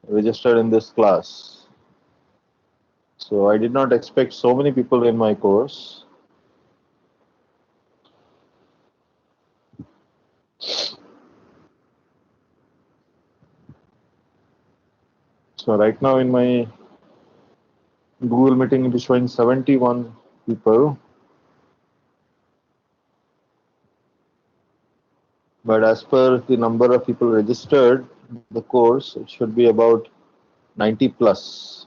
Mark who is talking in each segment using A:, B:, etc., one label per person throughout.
A: registered in this class. So I did not expect so many people in my course. So right now in my Google meeting it is showing 71 people. But as per the number of people registered the course, it should be about 90 plus.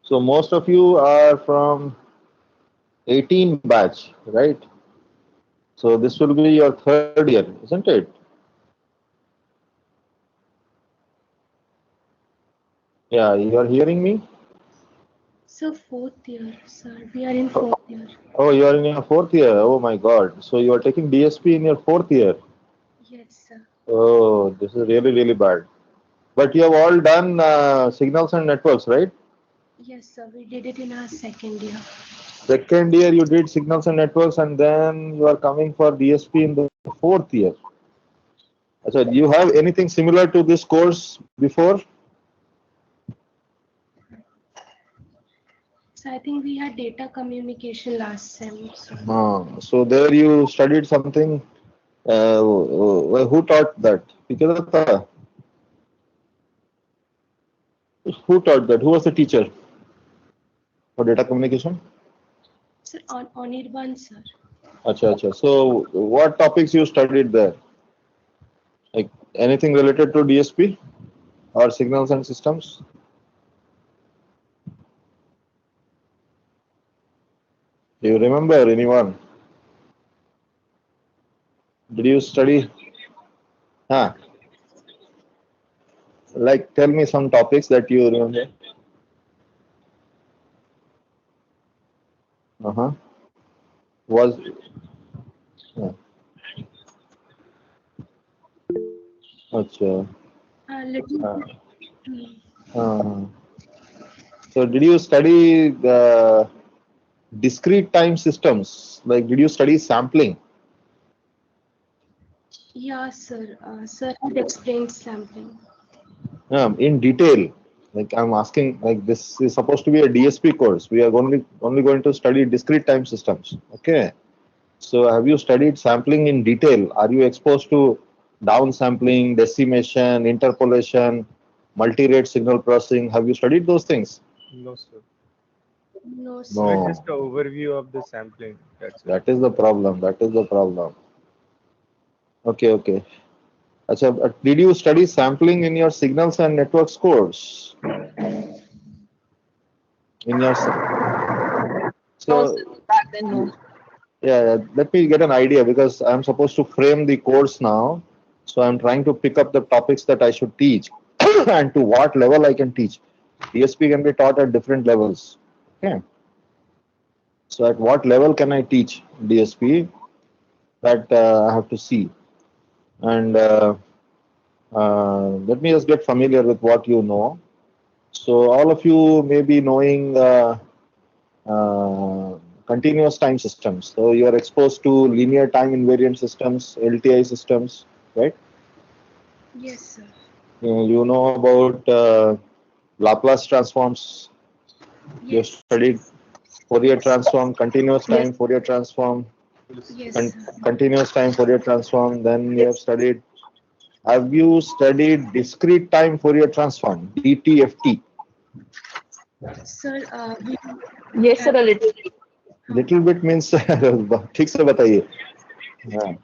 A: So most of you are from 18 batch, right? So this will be your third year, isn't it? Yeah, you are hearing me?
B: So fourth year, sir. We are in fourth year.
A: Oh, you are in your fourth year. Oh my God. So you are taking DSP in your fourth year.
B: Yes, sir.
A: Oh, this is really, really bad. But you have all done signals and networks, right?
B: Yes, sir. We did it in our second year.
A: Second year you did signals and networks, and then you are coming for DSP in the fourth year. So do you have anything similar to this course before?
B: So I think we had data communication last sem. So
A: So there you studied something. Who taught that? Pikadata. Who taught that? Who was the teacher for data communication?
B: sir, on Anirban, sir.
A: Acha, acha. So what topics you studied there? Like anything related to DSP or signals and systems? Do you remember anyone? Did you study? Huh? Like tell me some topics that you remember. Uh-huh. Was uh, acha.
B: A little
A: Uh,
B: bit. mm,
A: uh, so did you study the discrete time systems? Like did you study sampling?
B: Yeah, sir. Sir had explained sampling.
A: In detail. Like I'm asking, like this is supposed to be a DSP course. We are only going to study discrete time systems. Okay. So have you studied sampling in detail? Are you exposed to downsampling, decimation, interpolation, multi-rate signal processing? Have you studied those things?
C: No, sir.
B: No, sir.
C: Just
A: No.
C: an overview of the sampling. That's it.
A: That is the problem. That is the problem. Okay, okay. Acha, but did you study sampling in your signals and networks course? In your
D: No,
A: so
D: sir. Back then, no.
A: yeah, let me get an idea because I'm supposed to frame the course now. So I'm trying to pick up the topics that I should teach and to what level I can teach. DSP can be taught at different levels. Okay. So at what level can I teach DSP? That I have to see. And let me just get familiar with what you know. So all of you may be knowing uh, continuous time systems. So you are exposed to linear time invariant systems, LTI systems, right?
B: Yes, sir.
A: You know about Laplace transforms. You have
B: Yes.
A: studied Fourier transform, continuous time
D: Yes.
A: Fourier transform,
C: Yes.
B: Yes, sir.
A: continuous time Fourier transform. Then you have
D: Yes.
A: studied. Have you studied discrete time Fourier transform (DTFT)?
B: Sir, we
D: Yes, sir.
B: have.
D: A little.
A: Little bit means ठीक से बताइए. हाँ.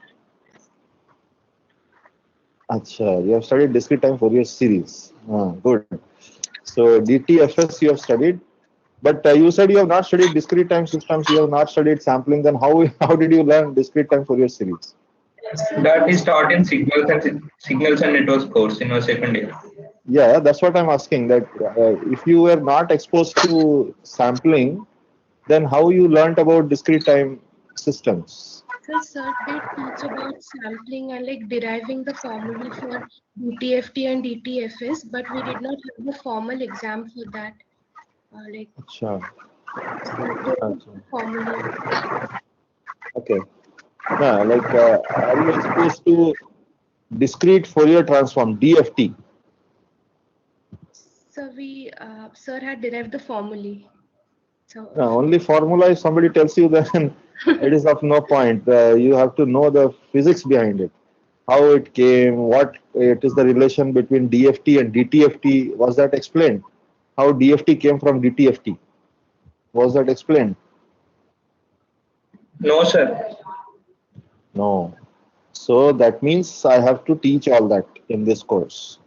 A: अच्छा, you have studied discrete time Fourier series. Good. So DTFS you have studied, but you said you have not studied discrete time systems. You have not studied sampling. Then how did you learn discrete time Fourier series?
B: Sir,
E: That
B: we.
E: is taught in signals and networks course in our second year.
A: Yeah, that's what I'm asking. That if you were not exposed to sampling, then how you learnt about discrete time? systems.
B: So, sir did teach about sampling and like deriving the formula for DTFT and DTFS, but we did not have a formal exam for that. Like,
A: Acha,
B: so there is
A: acha.
B: a formula.
A: Okay. Yeah, like are you exposed to discrete Fourier transform (DFT)?
B: So we, sir had derived the formula. So
A: Only formula if somebody tells you, then it is of no point. You have to know the physics behind it, how it came, what it is the relation between DFT and DTFT. Was that explained? How DFT came from DTFT? Was that explained?
E: No, sir.
A: No. So that means I have to teach all that in this course.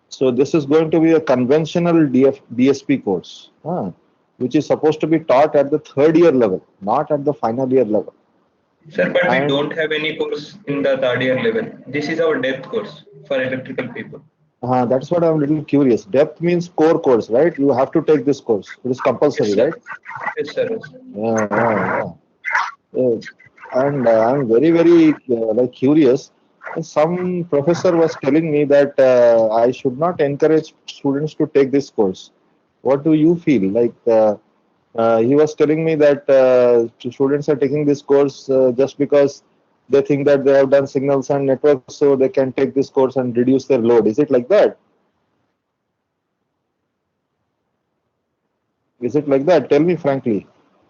A: So this is going to be a conventional DSP course, which is supposed to be taught at the third year level, not at the final year level.
E: Sir, but we
A: And
E: don't have any course in the third year level. This is our depth course for electrical people.
A: that's what I'm a little curious. Depth means core course, right? You have to take this course. It is
E: Yes,
A: compulsory,
E: sir.
A: right?
E: Yes, sir. Yes, sir.
A: Yeah. And I'm very like curious. Some professor was telling me that I should not encourage students to take this course. What do you feel? Like he was telling me that students are taking this course just because they think that they have done signals and networks, so they can take this course and reduce their load. Is it like that? Is it like that? Tell me frankly.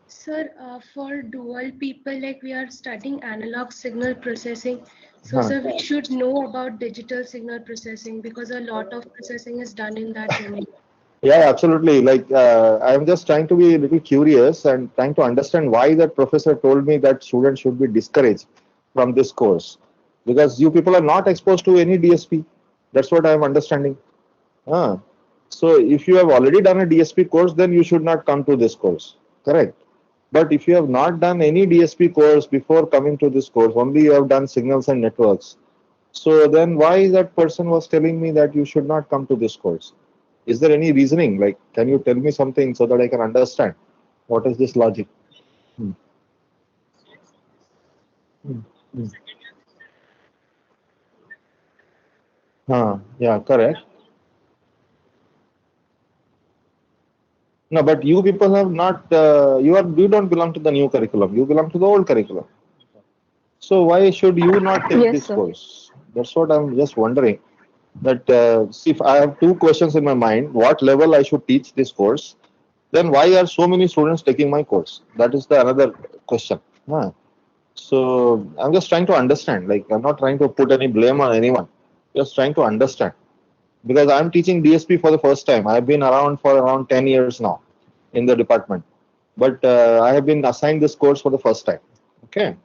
B: sir, for dual people, like we are studying analog signal processing. So,
A: Huh.
B: sir, we should know about digital signal processing because a lot of processing is done in that domain.
A: Yeah, absolutely. Like, I'm just trying to be a little curious and trying to understand why that professor told me that students should be discouraged from this course because you people are not exposed to any DSP. That's what I'm understanding. Ah. So, if you have already done a DSP course, then you should not come to this course. Correct. But if you have not done any DSP course before coming to this course, only you have done signals and networks. So then why that person was telling me that you should not come to this course? Is there any reasoning? Like, can you tell me something so that I can understand what is this logic? Hmm. Hmm. Hmm. Yeah, correct. No, but you people have not. You don't belong to the new curriculum. You belong to the old curriculum. So why should you not take
D: Yes,
A: this
D: sir.
A: course? That's what I'm just wondering. That see, if I have two questions in my mind, what level I should teach this course? Then why are so many students taking my course? That is the another question. Huh. So I'm just trying to understand. Like I'm not trying to put any blame on anyone. Just trying to understand because I'm teaching DSP for the first time. I've been around for around 10 years now in the department, but I have been assigned this course for the first time. Okay.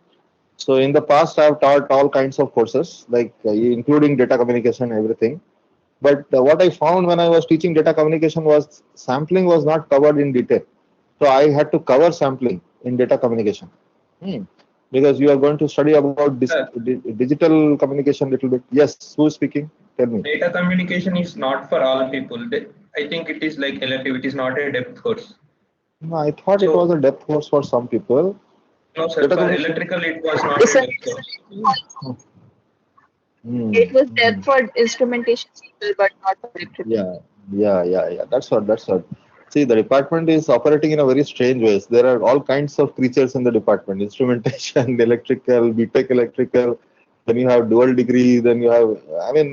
A: So in the past, I've taught all kinds of courses, like including data communication, everything. But what I found when I was teaching data communication was sampling was not covered in detail. So I had to cover sampling in data communication. Hmm. Because you are going to study about
E: Sir,
A: digital communication little bit. Yes, who is speaking? Tell me.
E: data communication is not for all people. I think it is like elective. It is not a depth course.
A: No, I thought it was
E: So,
A: a depth course for some people.
E: no, sir.
A: Data
E: For
A: communication.
E: electrical, it was not
D: Yes,
E: a
D: sir.
E: depth course.
D: It
A: Hmm.
D: was there
A: Hmm.
D: for instrumentation people, but not for electrical.
A: Yeah. That's what. That's what. See, the department is operating in a very strange ways. There are all kinds of creatures in the department: instrumentation, electrical, BTech electrical. Then you have dual degree. Then you have, I mean,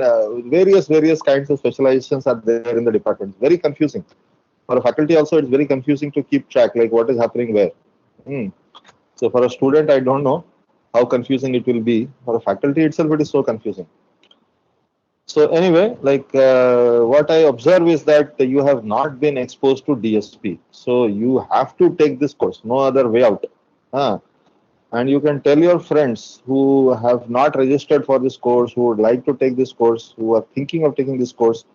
A: various kinds of specializations are there in the department. Very confusing for a faculty. Also, it's very confusing to keep track, like what is happening where. Hmm. So for a student, I don't know how confusing it will be. For a faculty itself, it is so confusing. So anyway, like what I observe is that you have not been exposed to DSP. So you have to take this course, no other way out. Huh? And you can tell your friends who have not registered for this course, who would like to take this course, who are thinking of taking this course,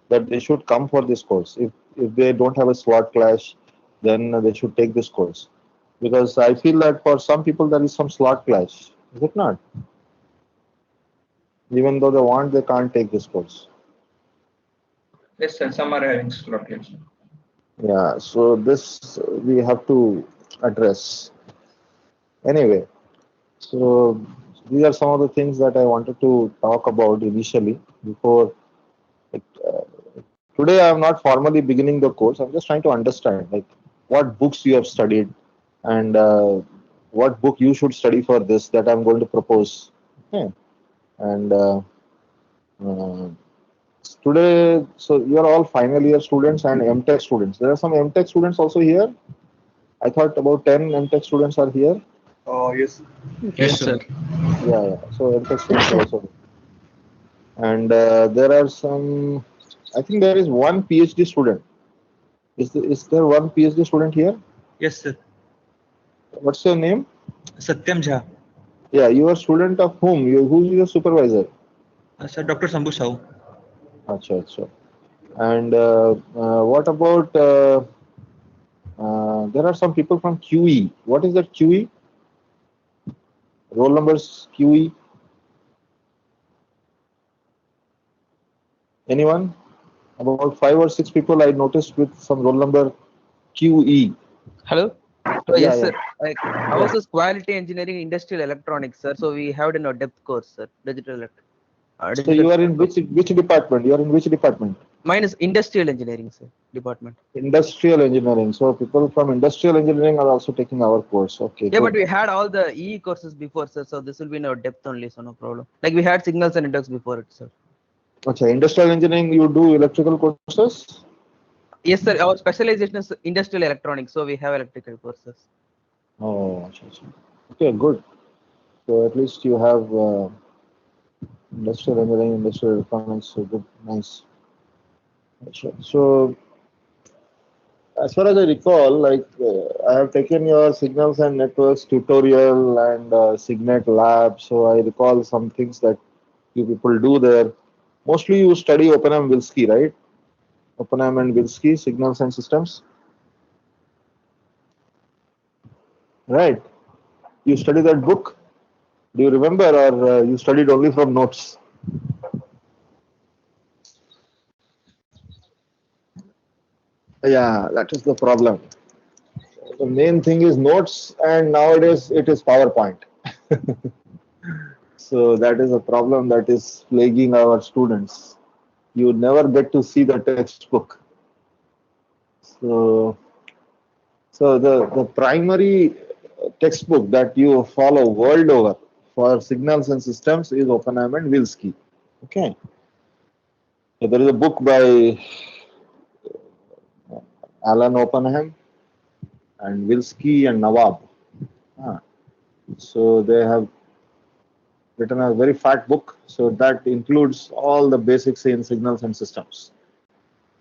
A: that they should come for this course. If they don't have a slot clash, then they should take this course. Because I feel that for some people there is some slot clash. Is it not? Even though they want, they can't take this course.
E: Yes, sir. Some are having slot limits.
A: Yeah, so this we have to address. Anyway, So these are some of the things that I wanted to talk about initially before. Like, today, I am not formally beginning the course. I'm just trying to understand like what books you have studied and what book you should study for this that I'm going to propose. Okay. And uh, today, so you are all final year students and MTech students. There are some MTech students also here. I thought about 10 MTech students are here.
C: Oh, yes.
E: Yes,
F: Yes,
E: sir.
F: sir.
A: Yeah. So MTech students are also, and there are some. I think there is one PhD student. Is there one PhD student here?
F: Yes, sir.
A: What's your name?
F: Satyam Jha.
A: Yeah, you are student of whom? Who's your supervisor?
F: Sir, Dr. Sambhu Sahu.
A: Acha, acha. And what about? There are some people from QE. What is that QE? Roll numbers QE. Anyone? About five or six people I noticed with some roll number QE.
G: Hello?
A: Yeah,
G: Yes,
A: yeah,
G: sir. Like
A: yeah.
G: ours is quality engineering, industrial electronics, sir. So we have it in our depth course, sir.
A: So
G: Digital
A: you are in
G: course.
A: which department? You are in which department?
G: Mine is industrial engineering, sir. Department.
A: Industrial engineering. So people from industrial engineering are also taking our course. Okay,
G: Yeah, but
A: good.
G: we had all the EE courses before, sir. So this will be in our depth only, so no problem. Like we had signals and networks before it, sir.
A: Okay, industrial engineering. You do electrical courses.
G: Yes, sir. Our specialization is industrial electronics, so we have electrical courses.
A: Oh, acha, acha. Okay, good. So at least you have industrial engineering, industrial electronics. So good, nice. Sure. So as far as I recall, like I have taken your signals and networks tutorial and Signet lab. So I recall some things that you people do there. Mostly you study Oppenheim Wilsky, right? Oppenheim and Wilsky, signals and systems, right? You study that book. Do you remember, or you studied only from notes? Yeah, that is the problem. The main thing is notes, and nowadays it is PowerPoint. So that is a problem that is plaguing our students. You never get to see the textbook. So, so the primary textbook that you follow world over for signals and systems is Oppenheim and Wilsky. Okay. So there is a book by Alan Oppenheim and Wilsky and Nawab. Ah, so they have written a very fat book. So that includes all the basics in signals and systems.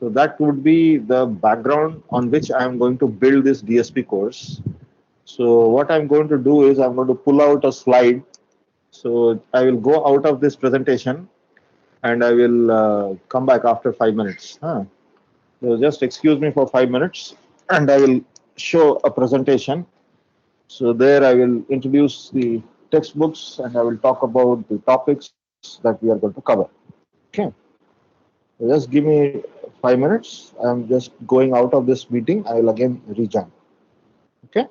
A: So that would be the background on which I am going to build this DSP course. So what I'm going to do is I'm going to pull out a slide. So I will go out of this presentation and I will come back after 5 minutes. Huh? So just excuse me for 5 minutes and I will show a presentation. So there I will introduce the textbooks and I will talk about the topics that we are going to cover. Okay. So just give me 5 minutes. I'm just going out of this meeting. I will again rejoin. Okay.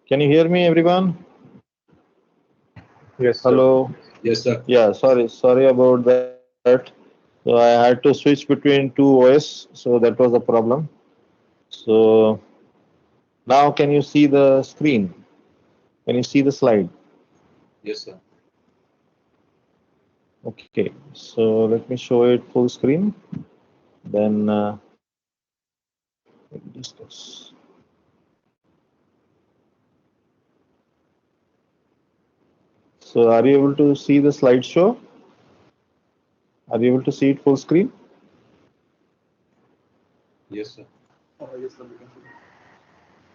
A: Can you hear me, everyone?
C: Yes, sir.
A: Hello.
H: Yes, sir.
A: Yeah, sorry about that. So I had to switch between two OS, so that was the problem. So now can you see the screen? Can you see the slide?
H: Yes, sir.
A: Okay, so let me show it full screen. Then discuss. So are you able to see the slideshow? Are you able to see it full screen?
H: Yes, sir.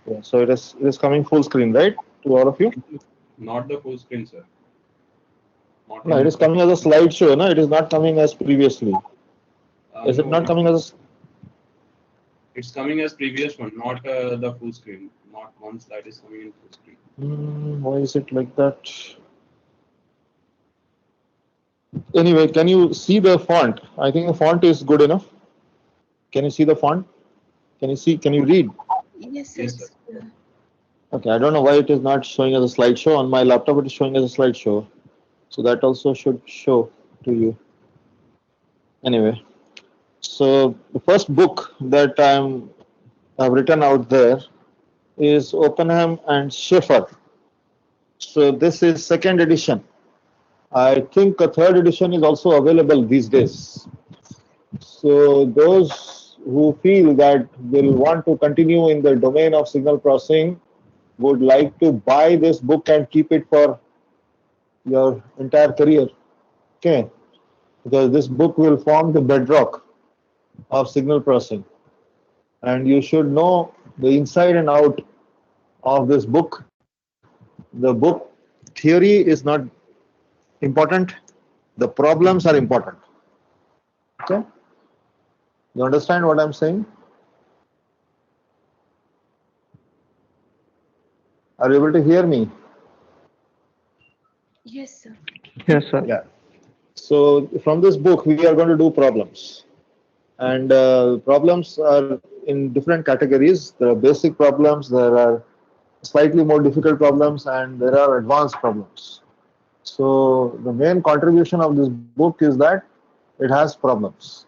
A: Yeah, so it is coming full screen, right? To all of you?
H: Not the full screen, sir. Not
A: No,
H: in
A: it is coming as a slideshow, no? It is not coming as previously. Is it
H: no,
A: not coming as
H: it's coming as previous one, not the full screen. Not one slide is coming in full screen.
A: why is it like that? Anyway, can you see the font? I think the font is good enough. Can you see the font? Can you read?
B: Yes,
H: Yes, sir.
B: it's
A: Okay, I don't know why it is not showing as a slideshow. On my laptop, it is showing as a slideshow. So that also should show to you. Anyway, so the first book that I've written out there is Oppenheim and Schaeffer. So this is second edition. I think a third edition is also available these days. So those who feel that will want to continue in the domain of signal processing would like to buy this book and keep it for your entire career. Okay, because this book will form the bedrock of signal processing, and you should know the inside and out of this book. The book theory is not important, the problems are important. Okay, you understand what I'm saying? Are you able to hear me?
B: yes, sir.
G: Yes, sir.
A: Yeah. So from this book, we are going to do problems, and problems are in different categories. There are basic problems, there are slightly more difficult problems, and there are advanced problems. So the main contribution of this book is that it has problems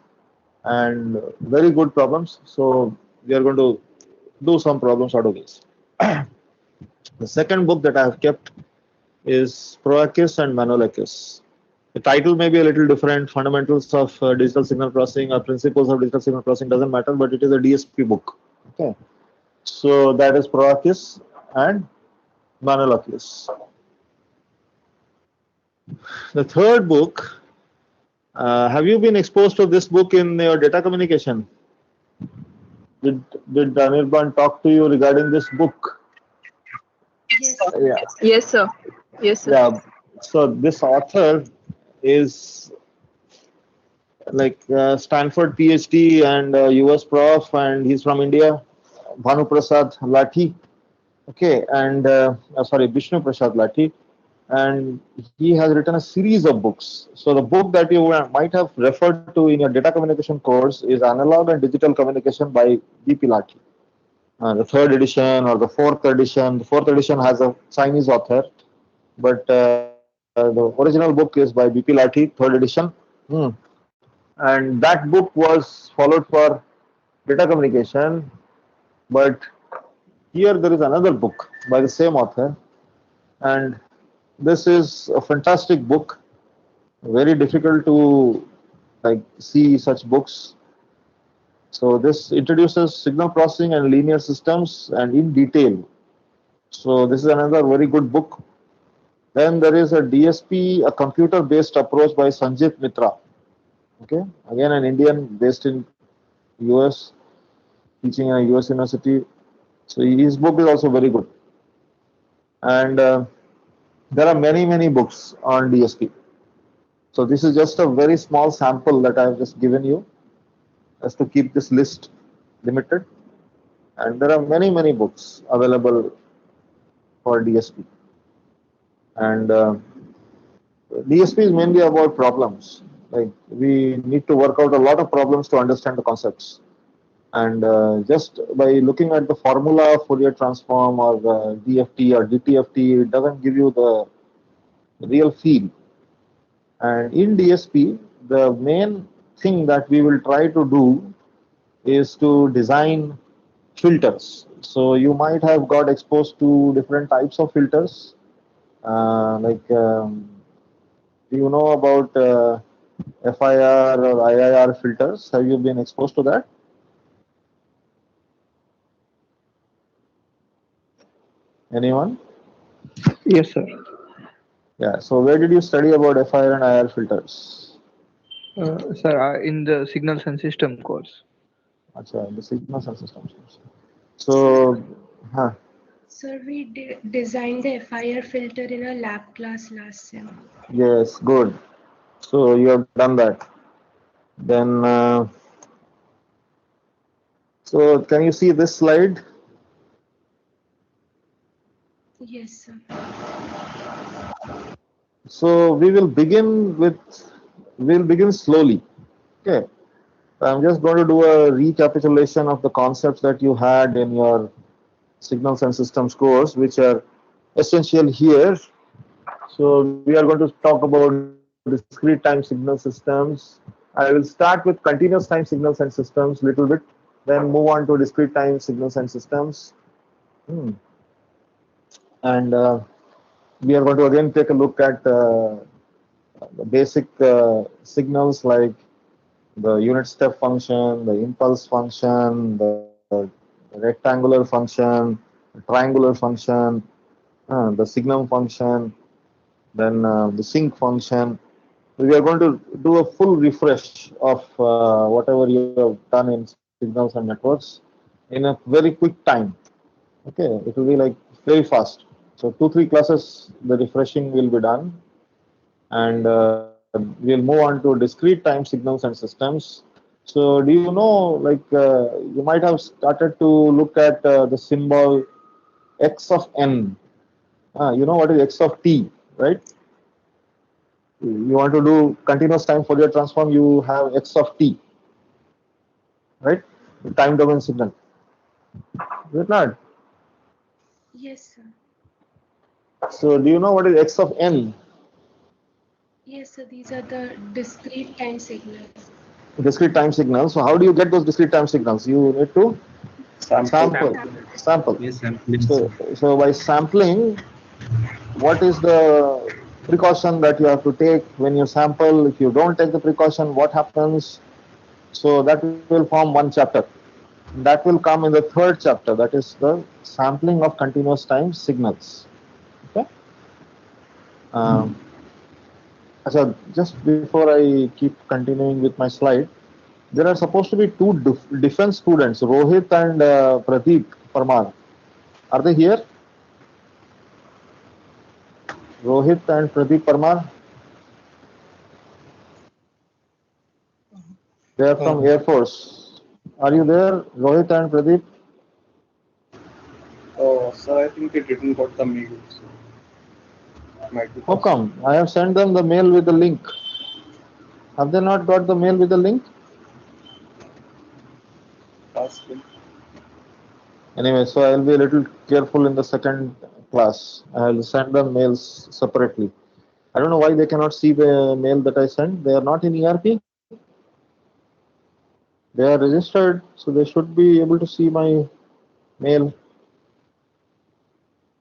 A: and very good problems. So we are going to do some problems out of this. The second book that I have kept is Proakis and Manolakis. The title may be a little different, Fundamentals of Digital Signal Processing or Principles of Digital Signal Processing, doesn't matter, but it is a DSP book. Okay. So that is Proakis and Manolakis. The third book, have you been exposed to this book in your data communication? Did, did Anirban talk to you regarding this book?
B: Yes, sir.
A: Yeah.
D: Yes, sir. Yes, sir.
A: Yeah. So this author is like Stanford PhD and US prof, and he's from India, Bhanu Prasad Lathi. Okay, and sorry, Vishnu Prasad Lathi, and he has written a series of books. So the book that you might have referred to in your data communication course is Analog and Digital Communication by B.P. Lathi. The third edition or the fourth edition. The fourth edition has a Chinese author, but the original book is by B.P. Lathi, third edition. Hmm. And that book was followed for data communication, but here there is another book by the same author, and this is a fantastic book. Very difficult to like see such books. So this introduces signal processing and linear systems and in detail. So this is another very good book. Then there is a DSP, a computer-based approach by Sanjit Mitra. Okay, again an Indian based in US, teaching in a US university. So his book is also very good. And there are many books on DSP. So this is just a very small sample that I've just given you, as to keep this list limited. And there are many books available for DSP. And DSP is mainly about problems. Like we need to work out a lot of problems to understand the concepts. And just by looking at the formula of Fourier transform or DFT or DTFT, it doesn't give you the real feel. And in DSP, the main thing that we will try to do is to design filters. So you might have got exposed to different types of filters, do you know about FIR or IIR filters? Have you been exposed to that? Anyone?
I: Yes, sir.
A: Yeah. So where did you study about FIR and IIR filters?
I: Sir, in the signals and system course.
A: Acha, the signals and systems. So, huh.
B: Sir, we designed the FIR filter in a lab class last sem.
A: Yes, good. So you have done that. Then, so can you see this slide?
B: Yes, sir.
A: So we'll begin slowly. Okay. I'm just going to do a recapitulation of the concepts that you had in your signals and systems course, which are essential here. So we are going to talk about discrete time signal systems. I will start with continuous time signals and systems little bit, then move on to discrete time signals and systems. And we are going to again take a look at the basic signals like the unit step function, the impulse function, the rectangular function, the triangular function, the signum function, then the sync function. We are going to do a full refresh of whatever you have done in signals and networks in a very quick time. Okay, it will be like very fast. So 2-3 classes, the refreshing will be done, and we'll move on to discrete time signals and systems. So do you know, like you might have started to look at the symbol x of n. You know what is x of t, right? You want to do continuous time Fourier transform, you have x of t, right? The time domain signal. Is it not?
B: Yes, sir.
A: So do you know what is x of n?
B: Yes, sir. These are the discrete time signals.
A: Discrete time signals. So how do you get those discrete time signals? You need to sample.
F: Yes, sampling.
A: So by sampling, what is the precaution that you have to take when you sample? If you don't take the precaution, what happens? So that will form one chapter. That will come in the third chapter. That is the sampling of continuous time signals. Okay. So just before I keep continuing with my slide, there are supposed to be two defense students, Rohit and Pradeep Parmar. Are they here? Rohit and Pradeep Parmar? They are from Air Force. Are you there, Rohit and Pradeep?
H: Oh, sir, I think they didn't got the mail. So might be
A: How come? I have sent them the mail with the link. Have they not got the mail with the link?
H: possible.
A: Anyway, so I'll be a little careful in the second class. I'll send them mails separately. I don't know why they cannot see the mail that I sent. They are not in ERP. They are registered, so they should be able to see my mail.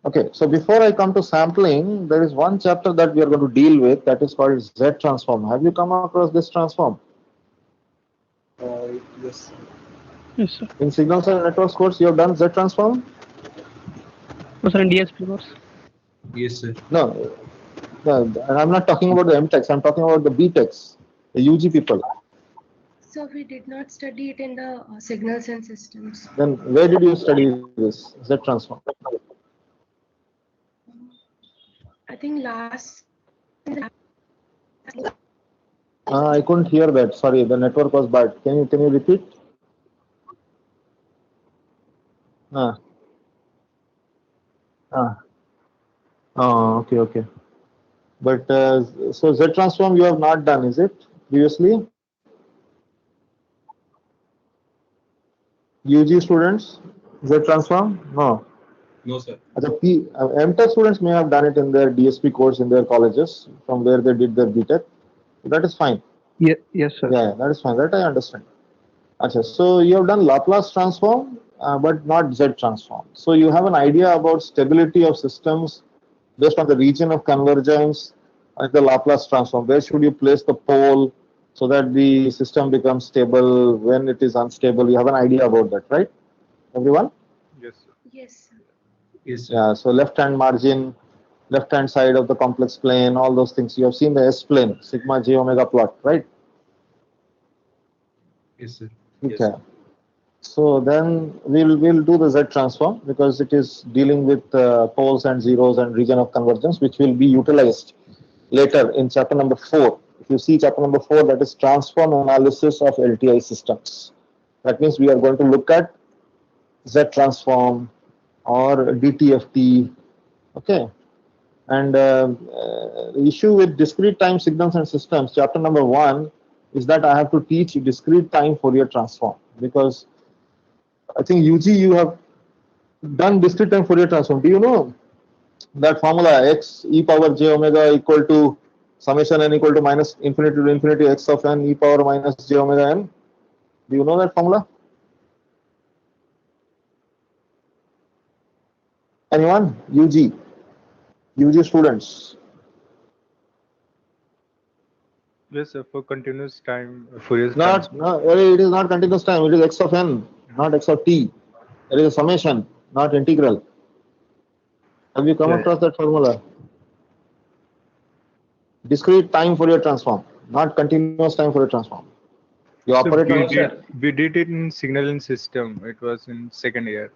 A: Okay, so before I come to sampling, there is one chapter that we are going to deal with that is called Z transform. Have you come across this transform?
H: Yes.
I: Yes, sir.
A: In signals and networks course, you have done Z transform?
I: Was in DSP course.
F: Yes, sir.
A: No, and I'm not talking about the MTechs, I'm talking about the BTechs, the UG people.
B: So we did not study it in the signals and systems.
A: Then where did you study this Z transform?
B: I think last.
A: I couldn't hear that. Sorry, the network was bad. Can you repeat? Ah. Okay. But so Z transform you have not done, is it? Previously? UG students, Z transform? No.
H: No, sir.
A: MTech students may have done it in their DSP course in their colleges from where they did their BTech. That is fine.
I: Yes, sir.
A: Yeah, that is fine. That I understand. Achha, so you have done Laplace transform, but not Z transform. So you have an idea about stability of systems based on the region of convergence and the Laplace transform. Where should you place the pole so that the system becomes stable when it is unstable? You have an idea about that, right? Everyone?
C: Yes, sir.
B: Yes, sir.
F: Yes, sir.
A: Yeah. So left hand margin, left hand side of the complex plane, all those things. You have seen the S plane, sigma j omega plot, right?
F: Yes, sir.
A: Okay. So then we'll do the Z transform because it is dealing with poles and zeros and region of convergence, which will be utilized later in chapter number 4. If you see chapter number 4, that is transform analysis of LTI systems. That means we are going to look at Z transform or DTFT. Okay. And the issue with discrete time signals and systems, chapter number 1, is that I have to teach discrete time Fourier transform because I think UG you have done discrete time Fourier transform. Do you know that formula x e power j omega equal to summation n equal to minus infinity to infinity x of n e power minus j omega n? Do you know that formula? Anyone? UG students.
C: Yes, sir. For continuous time, Fourier
A: Not,
C: transform.
A: no, it is not continuous time. It is x of n, not x of t. It is a summation, not integral. Have you come
C: Yeah.
A: across that formula? Discrete time Fourier transform, not continuous time Fourier transform. You
C: So
A: operate
E: No,
A: on
E: sir.
C: we did it in signaling system. It was in second year.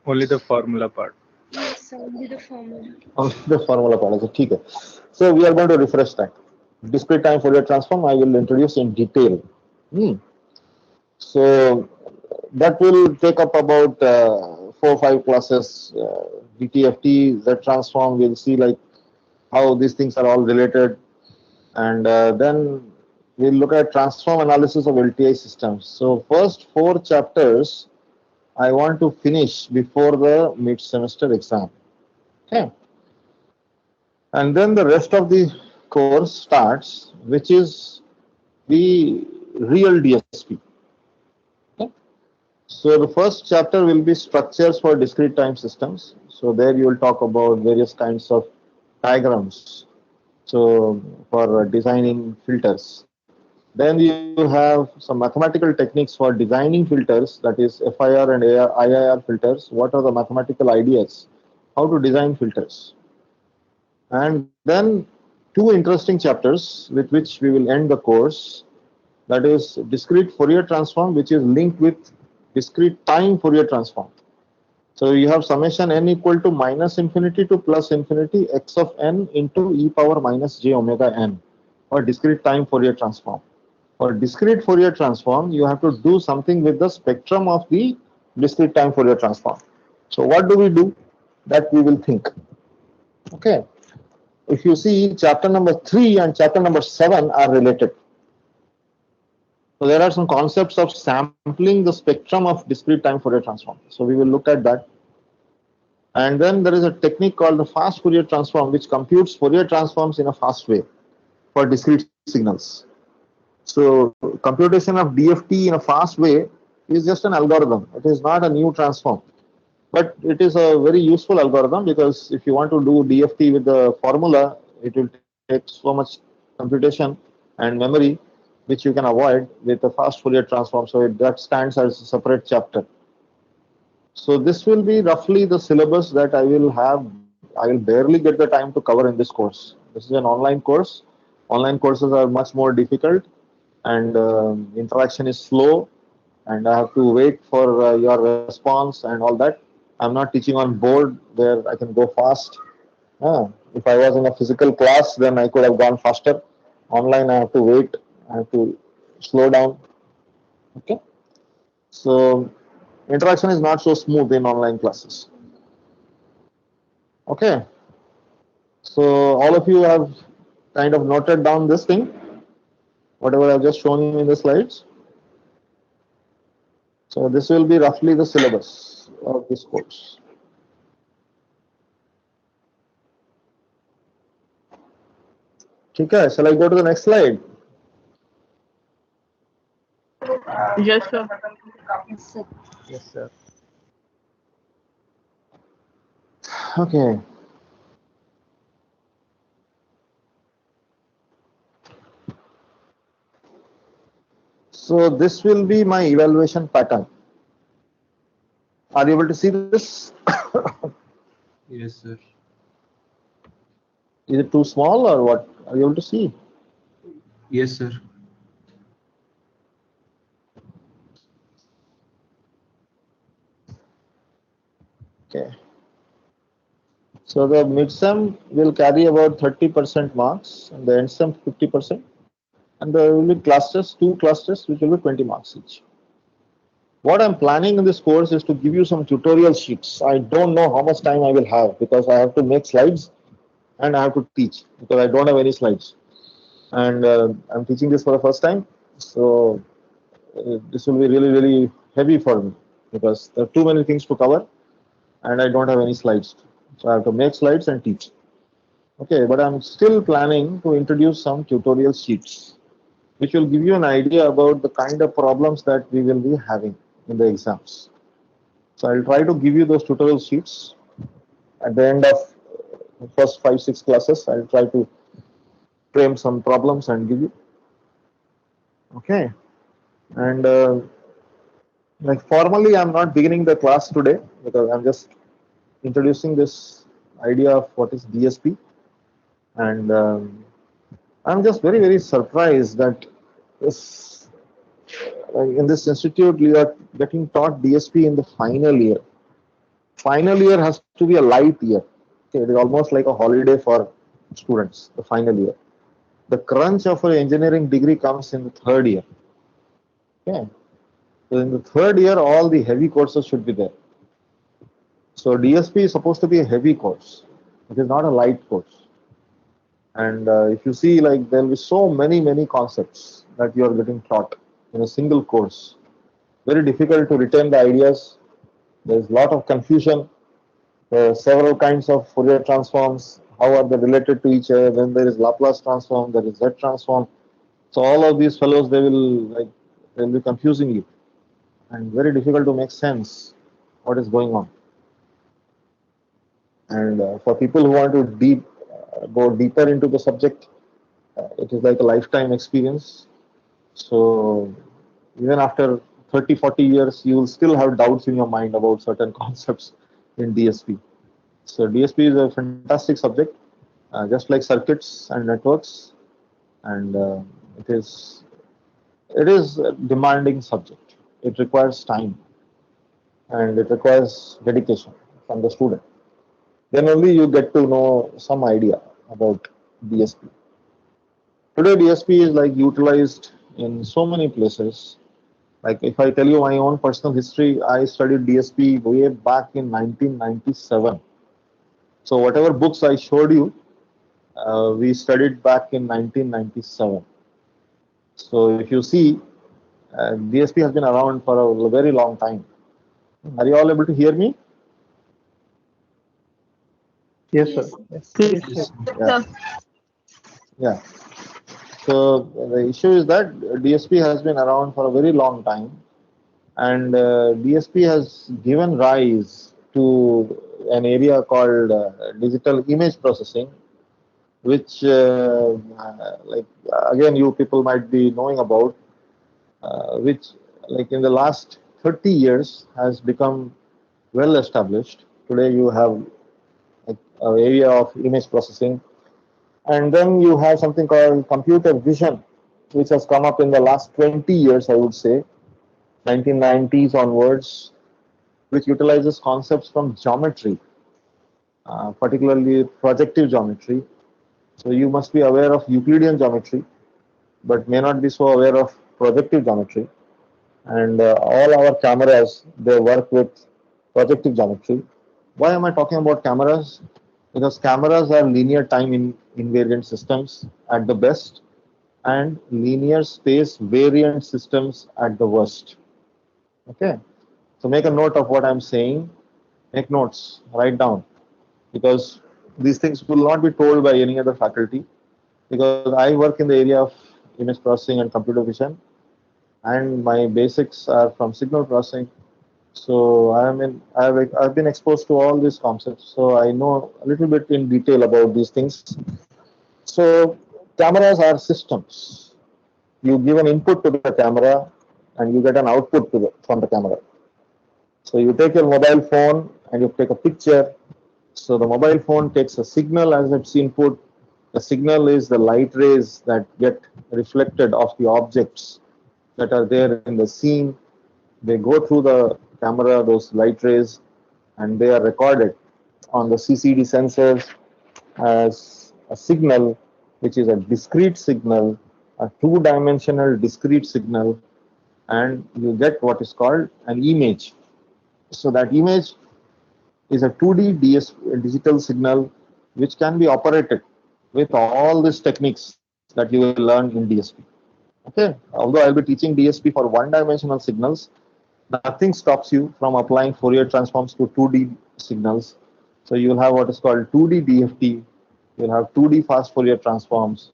C: Only the formula part.
B: Yes, sir. Only the formula.
A: the formula part. Okay. So we are going to refresh that. Discrete time Fourier transform I will introduce in detail. Hmm. So that will take up about 4 or 5 classes. DTFT, Z transform. We'll see like how these things are all related, and then we'll look at transform analysis of LTI systems. So first 4 chapters I want to finish before the mid-semester exam. Okay, and then the rest of the course starts, which is the real DSP. Okay? So the first chapter will be structures for discrete time systems. So there you will talk about various kinds of diagrams. So for designing filters. Then you have some mathematical techniques for designing filters, that is FIR and IIR filters. What are the mathematical ideas? How to design filters. And then 2 interesting chapters with which we will end the course. That is discrete Fourier transform, which is linked with discrete time Fourier transform. So you have summation n equal to minus infinity to plus infinity x of n into e power minus j omega n for discrete time Fourier transform. For discrete Fourier transform, you have to do something with the spectrum of the discrete time Fourier transform. So what do we do? That we will think. Okay. If you see, chapter number 3 and chapter number 7 are related. So there are some concepts of sampling the spectrum of discrete time Fourier transform. So we will look at that. And then there is a technique called the fast Fourier transform, which computes Fourier transforms in a fast way for discrete signals. So computation of DFT in a fast way is just an algorithm. It is not a new transform. But it is a very useful algorithm because if you want to do DFT with the formula, it will take so much computation and memory, which you can avoid with a fast Fourier transform. So that stands as a separate chapter. So this will be roughly the syllabus that I will have. I will barely get the time to cover in this course. This is an online course. Online courses are much more difficult and interaction is slow and I have to wait for your response and all that. I'm not teaching on board where I can go fast. If I was in a physical class, then I could have gone faster. Online, I have to wait. I have to slow down. Okay. So interaction is not so smooth in online classes. Okay. So all of you have kind of noted down this thing, whatever I've just shown you in the slides. So this will be roughly the syllabus of this course. Okay, shall I go to the next slide?
D: Yes, sir.
G: Yes, sir.
A: Okay. So this will be my evaluation pattern. Are you able to see this?
F: Yes, sir.
A: Is it too small or what? Are you able to see?
F: Yes, sir.
A: Okay. So the midsem will carry about 30% marks and the endsem 50%. And there will be clusters, 2 clusters, which will be 20 marks each. What I'm planning in this course is to give you some tutorial sheets. I don't know how much time I will have because I have to make slides and I have to teach because I don't have any slides. And I'm teaching this for the first time. So this will be really, really heavy for me because there are too many things to cover and I don't have any slides. So I have to make slides and teach. Okay, but I'm still planning to introduce some tutorial sheets, which will give you an idea about the kind of problems that we will be having in the exams. So I'll try to give you those tutorial sheets at the end of the first 5, 6 classes. I'll try to frame some problems and give you. Okay, and like formally, I'm not beginning the class today because I'm just introducing this idea of what is DSP, and I'm just very, very surprised that this, in this institute you are getting taught DSP in the final year. Final year has to be a light year. Okay, it is almost like a holiday for students. The final year. The crunch of an engineering degree comes in the third year. Okay, so in the third year, all the heavy courses should be there. So DSP is supposed to be a heavy course. It is not a light course. And if you see, like there will be so many concepts that you are getting taught in a single course. Very difficult to retain the ideas. There is a lot of confusion. There are several kinds of Fourier transforms. How are they related to each other? Then there is Laplace transform. There is Z transform. So all of these fellows, they will be confusing you, and very difficult to make sense what is going on. And for people who want to go deeper into the subject, it is like a lifetime experience. So even after 30, 40 years, you will still have doubts in your mind about certain concepts in DSP. So DSP is a fantastic subject, just like circuits and networks, and it is a demanding subject. It requires time and it requires dedication from the student. Then only you get to know some idea about DSP. Today DSP is like utilized in so many places. Like if I tell you my own personal history, I studied DSP way back in 1997. So whatever books I showed you, we studied back in 1997. So if you see, DSP has been around for a very long time. Are you all able to hear me?
I: Yes, sir.
G: Yes.
D: Yes,
F: Yes,
A: Yeah. Yeah. So the issue is that DSP has been around for a very long time, and DSP has given rise to an area called digital image processing, which, again, you people might be knowing about, which, like in the last 30 years, has become well established. Today, you have like an area of image processing. And then you have something called computer vision, which has come up in the last 20 years, I would say, 1990s onwards, which utilizes concepts from geometry, particularly projective geometry. So you must be aware of Euclidean geometry, but may not be so aware of projective geometry. And all our cameras, they work with projective geometry. Why am I talking about cameras? Because cameras are linear time invariant systems at the best and linear space variant systems at the worst. Okay, so make a note of what I'm saying. Make notes, write down, because these things will not be told by any other faculty. Because I work in the area of image processing and computer vision, and my basics are from signal processing. So I've been exposed to all these concepts, so I know a little bit in detail about these things. So cameras are systems. You give an input to the camera, and you get an output from the camera. So you take your mobile phone and you take a picture. So the mobile phone takes a signal as its input. The signal is the light rays that get reflected off the objects that are there in the scene. They go through the camera, those light rays, and they are recorded on the CCD sensors as a signal, which is a discrete signal, a two-dimensional discrete signal, and you get what is called an image. So that image is a 2D digital signal which can be operated with all these techniques that you will learn in DSP. Okay, although I'll be teaching DSP for one-dimensional signals, nothing stops you from applying Fourier transforms to 2D signals. So you will have what is called 2D DFT, you will have 2D fast Fourier transforms,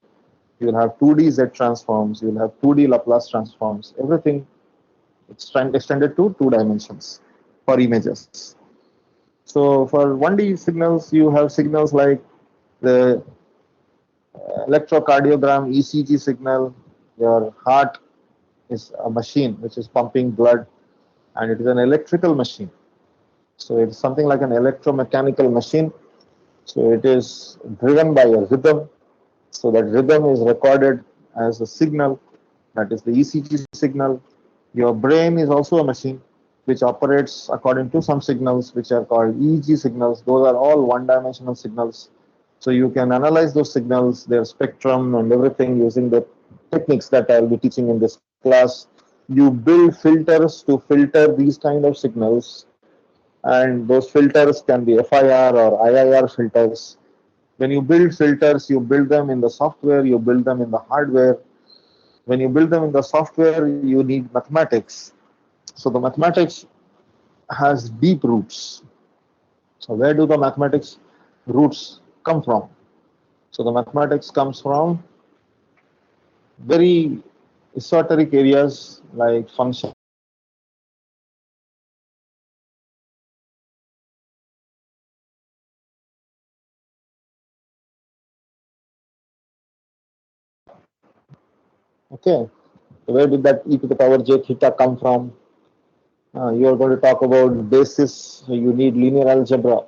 A: you will have 2D Z transforms, you will have 2D Laplace transforms, everything extended to 2 dimensions for images. So for 1D signals, you have signals like the electrocardiogram ECG signal. Your heart is a machine which is pumping blood, and it is an electrical machine. So it's something like an electromechanical machine. So it is driven by a rhythm. So that rhythm is recorded as a signal, that is the ECG signal. Your brain is also a machine which operates according to some signals which are called EEG signals. Those are all one-dimensional signals. So you can analyze those signals, their spectrum and everything using the techniques that I'll be teaching in this class. You build filters to filter these kind of signals, and those filters can be FIR or IIR filters. When you build filters, you build them in the software, you build them in the hardware. When you build them in the software, you need mathematics. So the mathematics has deep roots. So where do the mathematics roots come from? So the mathematics comes from very esoteric areas like function. Okay, so where did that e to the power j theta come from? You are going to talk about basis. So you need linear algebra.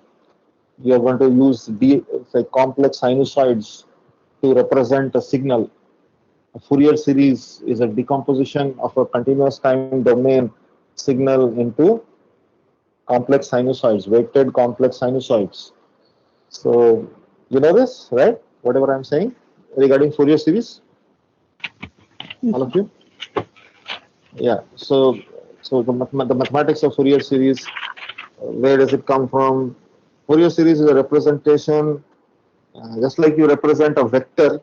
A: You are going to use say complex sinusoids to represent a signal. A Fourier series is a decomposition of a continuous time domain signal into complex sinusoids, weighted complex sinusoids. So you know this, right? Whatever I'm saying regarding Fourier series, all of you. Yeah. So the mathematics of Fourier series, where does it come from? Fourier series is a representation, just like you represent a vector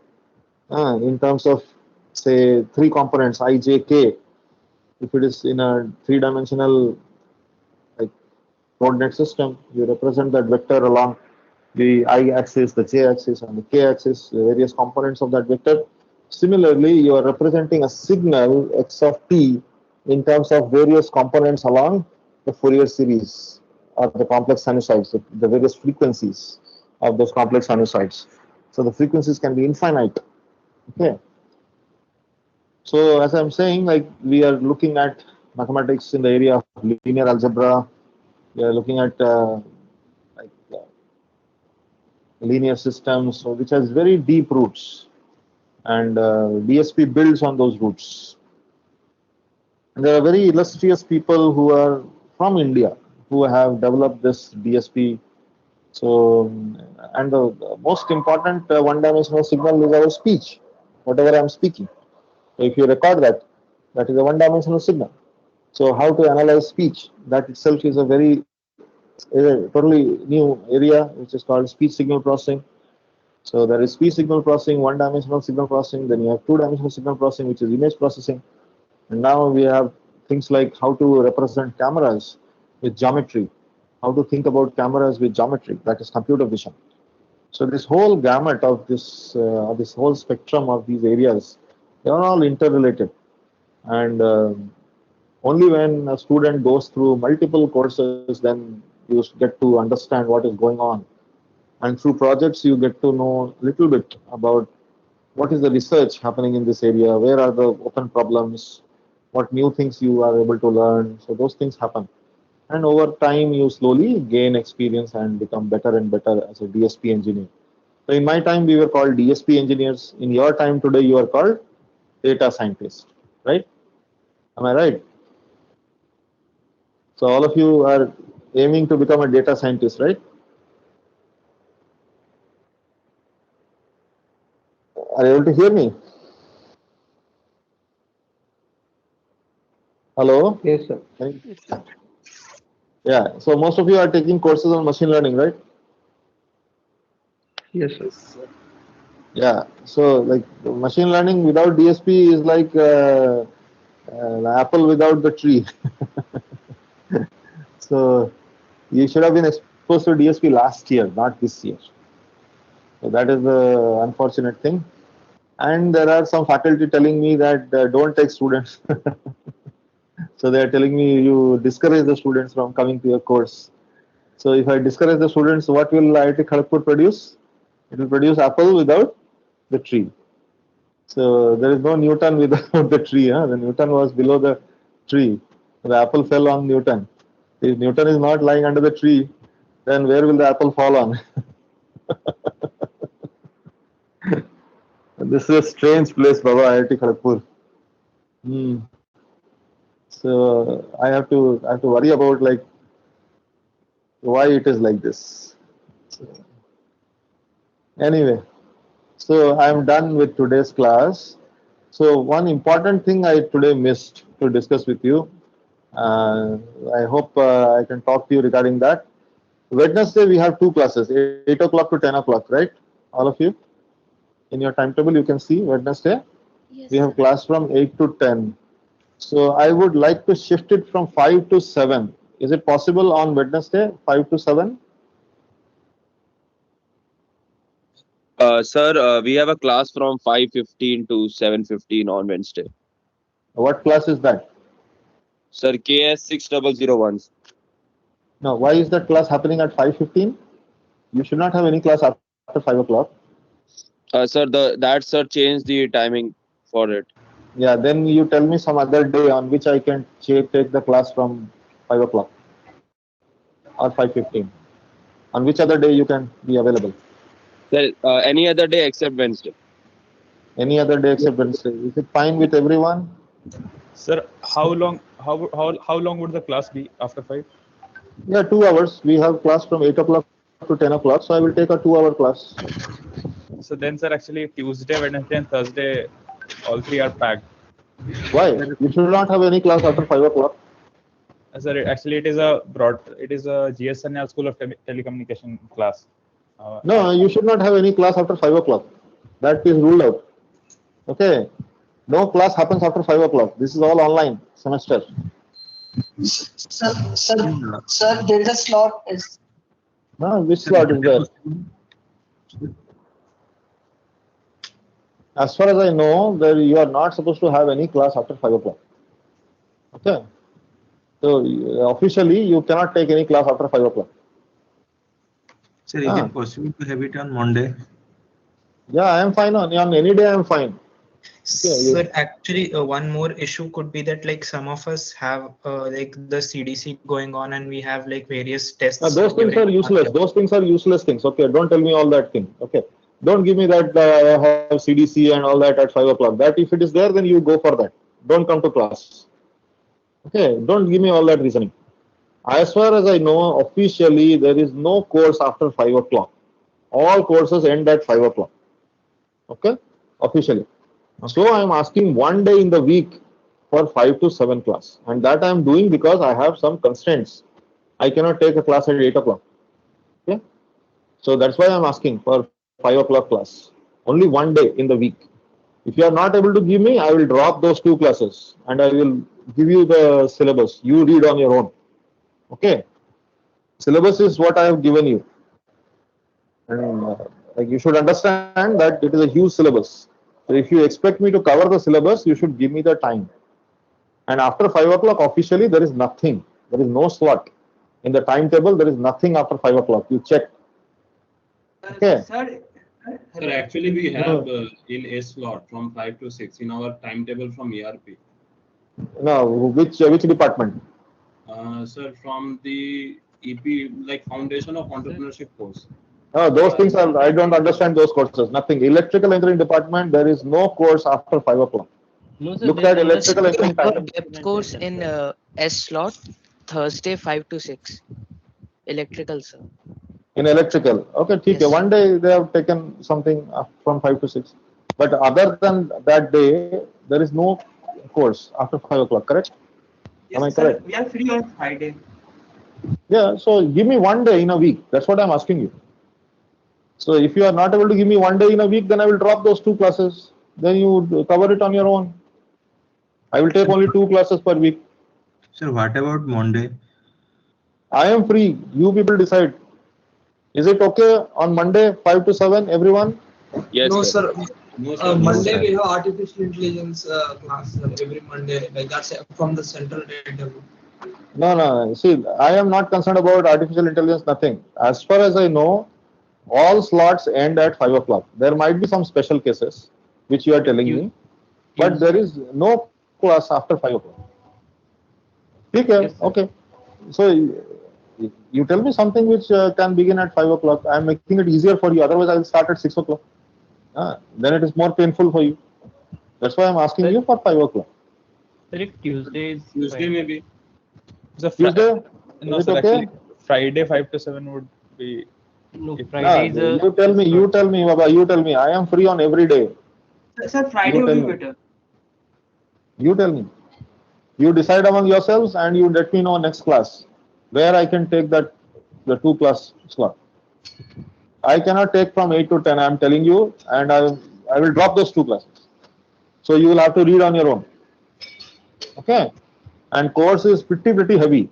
A: in terms of say three components I, j, k. If it is in a three-dimensional like coordinate system, you represent that vector along the I-axis, the j-axis, and the k-axis, the various components of that vector. Similarly, you are representing a signal x of t in terms of various components along the Fourier series or the complex sinusoids, the various frequencies of those complex sinusoids. So the frequencies can be infinite. Okay. So as I'm saying, like we are looking at mathematics in the area of linear algebra. We are looking at like linear systems, so which has very deep roots, and DSP builds on those roots. And there are very illustrious people who are from India who have developed this DSP. So, and the most important one-dimensional signal is our speech, whatever I'm speaking. So if you record that, that is a one-dimensional signal. So how to analyze speech? That itself is a totally new area which is called speech signal processing. So there is speech signal processing, one-dimensional signal processing. Then you have two-dimensional signal processing, which is image processing. And now we have things like how to represent cameras with geometry, how to think about cameras with geometry, that is computer vision. So this whole gamut of this whole spectrum of these areas, they are all interrelated. And only when a student goes through multiple courses, then you get to understand what is going on. And through projects, you get to know a little bit about what is the research happening in this area, where are the open problems, what new things you are able to learn. So those things happen. And over time, you slowly gain experience and become better and better as a DSP engineer. So in my time, we were called DSP engineers. In your time today, you are called data scientists, right? Am I right? So all of you are aiming to become a data scientist, right? Are you able to hear me? Hello?
I: Yes, sir.
A: Yeah. So most of you are taking courses on machine learning, right?
I: Yes, sir.
A: Yeah. So like machine learning without DSP is like an apple without the tree. So you should have been exposed to DSP last year, not this year. So that is the unfortunate thing. And there are some faculty telling me that don't take students. So they are telling me you discourage the students from coming to your course. So if I discourage the students, what will IIT Kharagpur produce? It will produce apple without the tree. So there is no Newton without the tree. Huh? The Newton was below the tree. The apple fell on Newton. If Newton is not lying under the tree, then where will the apple fall on? This is a strange place, Baba, IIT Kharagpur. So I have to worry about like why it is like this. So, anyway, so I am done with today's class. So one important thing I today missed to discuss with you. I hope I can talk to you regarding that. Wednesday we have two classes, 8 o'clock to 10 o'clock, right? All of you? In your timetable you can see Wednesday.
B: Yes,
A: We have
B: sir.
A: class from 8 to 10. So I would like to shift it from 5 to 7. Is it possible on Wednesday, 5 to 7?
J: Sir, we have a class from 5:15 to 7:15 on Wednesday.
A: What class is that?
J: Sir, KS 6001.
A: Now, why is that class happening at 5:15? You should not have any class after 5 o'clock.
J: Sir, that sir changed the timing for it.
A: Yeah, then you tell me some other day on which I can take the class from 5 o'clock or 5:15. On which other day you can be available?
J: Sir, any other day except Wednesday.
A: Any other day except Wednesday. Is it fine with everyone?
C: Sir, how long would the class be after 5?
A: Yeah, 2 hours. We have class from 8 o'clock to 10 o'clock. So I will take a 2-hour class.
C: So then, sir, actually Tuesday, Wednesday, and Thursday, all three are packed.
A: Why? You should not have any class after 5 o'clock.
C: Sir, actually it is a GS Sanyal School of Telecommunication class.
A: No, you should not have any class after 5 o'clock. That is ruled out. Okay. No class happens after 5 o'clock. This is all online semester.
K: Sir, there is a slot.
A: No, which slot is there? As far as I know, you are not supposed to have any class after 5 o'clock. Okay. So officially, you cannot take any class after 5 o'clock.
F: Sir, is it possible to have it on Monday?
A: Yeah, I am fine on any day. I am fine.
K: Sir, actually, one more issue could be that like some of us have like the CDC going on, and we have like various tests.
A: Those things are useless. Those things are useless things. Okay, don't tell me all that thing. Okay, don't give me that I have CDC and all that at 5 o'clock. That if it is there, then you go for that. Don't come to class. Okay, don't give me all that reasoning. As far as I know, officially there is no course after 5 o'clock. All courses end at 5 o'clock. Okay, officially. So I am asking one day in the week for 5 to 7 class, and that I am doing because I have some constraints. I cannot take a class at 8 o'clock. Okay, so that's why I am asking for 5 o'clock class. Only one day in the week. If you are not able to give me, I will drop those 2 classes and I will give you the syllabus. You read on your own. Okay. Syllabus is what I have given you. And like you should understand that it is a huge syllabus. So if you expect me to cover the syllabus, you should give me the time. And after 5 o'clock, officially, there is nothing. There is no slot. In the timetable, there is nothing after 5 o'clock. You check. Okay.
H: Sir, actually, we have in a slot from 5 to 6 in our timetable from ERP.
A: No, which department?
H: Sir, from the EP, like Foundation of Entrepreneurship course.
A: Those things are, I don't understand those courses. Nothing. Electrical engineering department, there is no course after 5 o'clock.
L: No, sir,
A: Look
L: there
A: at
L: is
A: electrical
L: a
A: engineering time.
L: depth course in S slot, Thursday 5 to 6. Electrical, sir.
A: In electrical. Okay, ठीक है.
L: Yes.
A: One day they have taken something from 5 to 6. But other than that day, there is no course after 5 o'clock, correct? Am I correct?
K: We are free on Friday.
A: Yeah, so give me one day in a week. That's what I'm asking you. So if you are not able to give me one day in a week, then I will drop those 2 classes. Then you cover it on your own. I will take only 2 classes per week.
F: Sir, what about Monday?
A: I am free. You people decide. Is it okay on Monday 5 to 7, everyone?
J: Yes,
M: No,
J: sir.
M: sir.
H: No, sir.
M: Monday we have artificial intelligence class every Monday. Like that's from the central data.
A: No. See, I am not concerned about artificial intelligence, nothing. As far as I know, all slots end at 5 o'clock. There might be some special cases, which you are telling me, but there is no class after 5 o'clock. Okay,
L: Yes, sir.
A: okay. So you tell me something which can begin at 5 o'clock. I am making it easier for you. Otherwise, I will start at 6 o'clock. Then it is more painful for you. That's why I am asking you for 5 o'clock.
C: Sir, if Tuesday is
H: Tuesday maybe.
C: the
A: Tuesday?
C: No,
A: Is it
C: sir.
A: okay?
C: Actually, Friday 5 to 7 would be.
L: No,
C: If-
L: Friday is a.
A: You tell me, Baba. You tell me. I am free on every day.
K: Sir, Friday
A: You
K: would
A: tell
K: be
A: me.
K: better.
A: You tell me. You decide among yourselves and you let me know next class where I can take the 2 class slot. I cannot take from 8 to 10. I am telling you, and I will drop those 2 classes. So you will have to read on your own. Okay. And course is pretty heavy.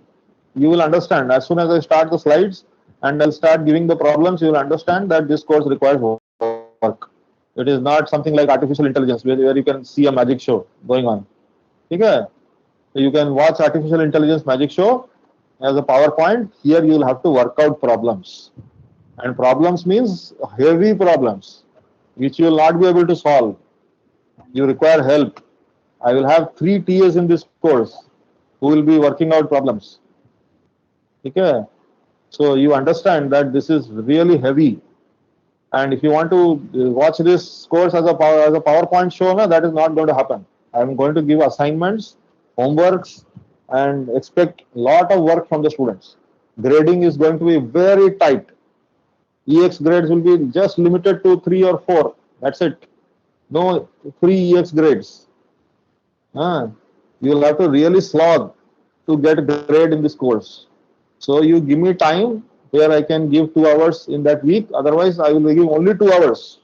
A: You will understand as soon as I start the slides and I'll start giving the problems. You will understand that this course requires work. It is not something like artificial intelligence where you can see a magic show going on. Okay. So you can watch artificial intelligence magic show as a PowerPoint. Here you will have to work out problems. And problems means heavy problems, which you will not be able to solve. You require help. I will have 3 TAs in this course who will be working out problems. Okay. So you understand that this is really heavy. And if you want to watch this course as a PowerPoint show, no, that is not going to happen. I am going to give assignments, homeworks, and expect a lot of work from the students. Grading is going to be very tight. EX grades will be just limited to 3 or 4. That's it. No free EX grades. You will have to really slog to get a grade in this course. So you give me time where I can give 2 hours in that week. Otherwise, I will give only 2 hours.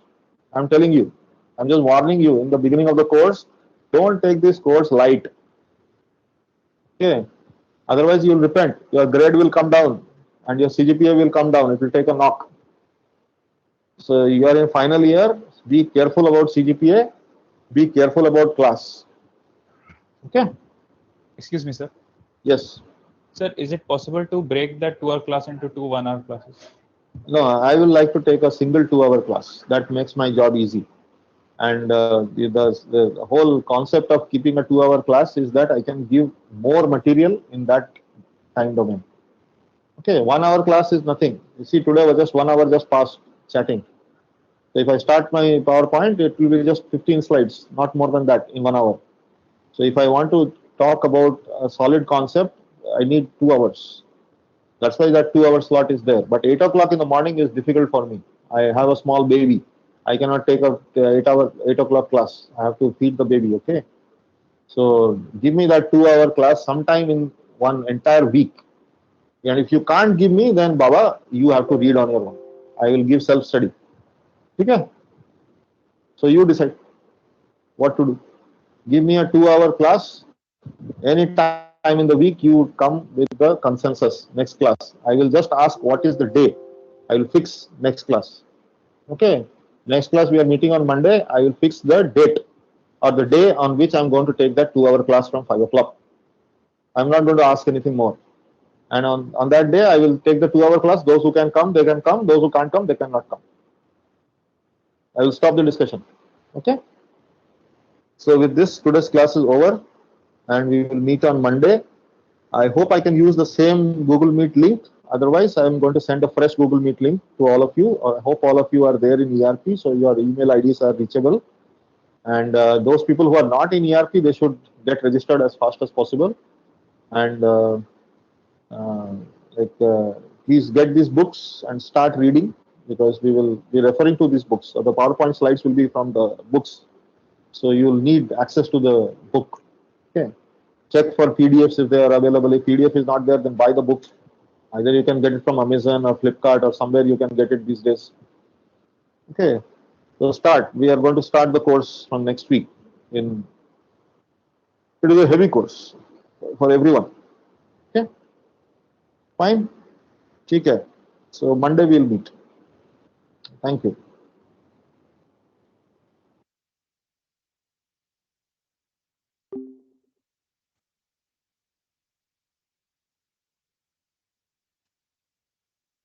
A: I'm telling you. I'm just warning you in the beginning of the course. Don't take this course light. Okay. Otherwise, you will repent. Your grade will come down and your CGPA will come down. It will take a knock. So you are in final year. Be careful about CGPA. Be careful about class. Okay.
C: Excuse me, sir.
A: Yes.
C: Sir, is it possible to break that 2-hour class into 2 1-hour classes?
A: No, I will like to take a single 2-hour class. That makes my job easy. And the whole concept of keeping a 2-hour class is that I can give more material in that time domain. Okay, 1-hour class is nothing. You see, today was just 1 hour just passed chatting. So if I start my PowerPoint, it will be just 15 slides, not more than that in 1 hour. So if I want to talk about a solid concept, I need 2 hours. That's why that 2-hour slot is there. But 8 o'clock in the morning is difficult for me. I have a small baby. I cannot take a 8 o'clock class. I have to feed the baby. Okay. So give me that 2-hour class sometime in one entire week. And if you can't give me, then Baba, you have to read on your own. I will give self-study. Okay. So you decide. what to do. Give me a 2-hour class. Any time in the week, you come with the consensus. Next class, I will just ask what is the day. I will fix next class. Okay. Next class we are meeting on Monday. I will fix the date or the day on which I'm going to take that 2-hour class from 5 o'clock. I'm not going to ask anything more. And on that day, I will take the 2-hour class. Those who can come, they can come. Those who can't come, they cannot come. I will stop the discussion. Okay. So with this, today's class is over and we will meet on Monday. I hope I can use the same Google Meet link. Otherwise, I am going to send a fresh Google Meet link to all of you. I hope all of you are there in ERP, so your email IDs are reachable. And those people who are not in ERP, they should get registered as fast as possible. And please get these books and start reading, because we will be referring to these books. So the PowerPoint slides will be from the books. So you will need access to the book. Okay. Check for PDFs if they are available. If PDF is not there, then buy the book. Either you can get it from Amazon or Flipkart or somewhere you can get it these days. Okay. So start. We are going to start the course from next week. It is a heavy course for everyone. Okay. Fine. Okay. So Monday we'll meet. Thank you.